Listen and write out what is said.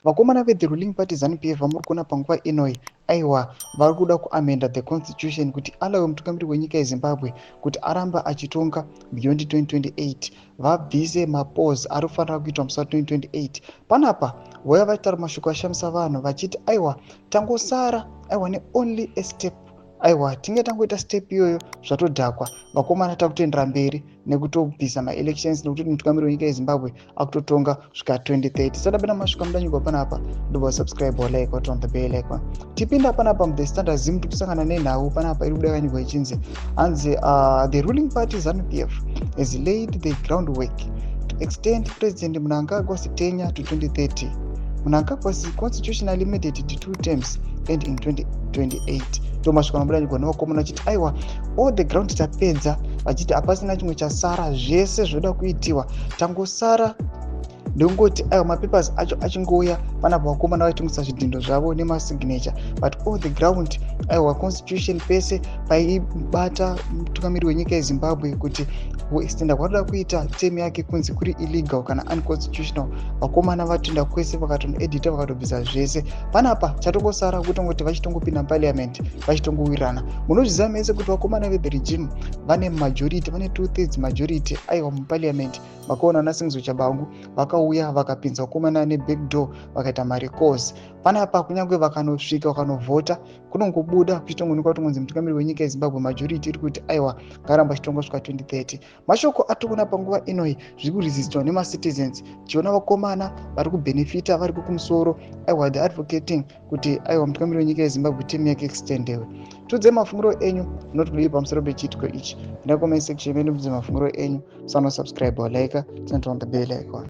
Vakomana ve-the ruling party ZANU-PF vamuri kuona panguva inoi, aiwa, vari kuda kuamenda the constitution kuti alawe mutungamiri wenyika yeZimbabwe kuti aramba achitonga beyond 2028, vabvise mapause ari kufanira kuitwa musi wa2028. Panapa vauya vachitaura mashoko ashamisa vanhu vachiti aiwa, tangosara aiwa neonly a step, aiwa tinge tangoita step iyoyo zvatodhakwa, vakomana takutoendera mberi nekutobvisa maelections nekuti mutungamiri wenyika yeZimbabwe akutotonga kusvika 2030. Sadapena masvika mudanyigwa panapa ndobva subscribe or like or on the bell icon. Tipinda panapa muThe Standard Zim tikusangana nenhau panapa iri kuda kanyigwa ichinzi hanzi the ruling party ZANU-PF has laid the groundwork to extend President Mnangagwa tenure to 2030. Mnangagwa is constitutionally mandated to 2 terms end in 2028. Tomasvika mudanyigwa nevakomana vachiti aiwa, all the ground tapedza, vachiti hapasina chimwe chasara, zvese zvoda kuitiwa, tangosara ndongoti aiwa mapapers acho achingouya panapa vakomana vaitungisa zvidhindo zvavo nemasignature, but all the ground aiwa constitution pese paibata mutungamiri wenyika yeZimbabwe kuti kuextenda kwatoda kuita temu yake kunzi kuri illegal kana unconstitutional, vakomana vatoenda kwese vakatonoedita vakatobvisa zvese. Panapa chatongosara kutongoti vachitongopinda muparliament vachitongowirirana. Munozviziva mese kuti vakomana ve-the regime vane majority, vane 2/3 majority aiwa muparliament. Vakaona naSingizwe Chabangu vakauya vakapinza vakomana nebackdoor vakaita marecalls. Panapa kunyange vakanosvika vakanovhota kunongobuda kuchitongoonekwa kuti kunzi mutungamiri wenyika yeZimbabwe majority iri kuti aiwa ngaramba achitonga kusvika 2030. Mashoko atikuona panguva inoi zviri kuresistwa nemacitizens, tichiona vakomana vari kubhenefita vari kumusoro, aiwa the advocating kuti aiwa mutungamiri wenyika yeZimbabwe temu yake extendewe. Tiudze mafungiro enyu munoti kudii pamusoro pechiitiko ichi. Pinda comment section menu mudze mafungiro enyu, subscribe or like, turn on the bell icon.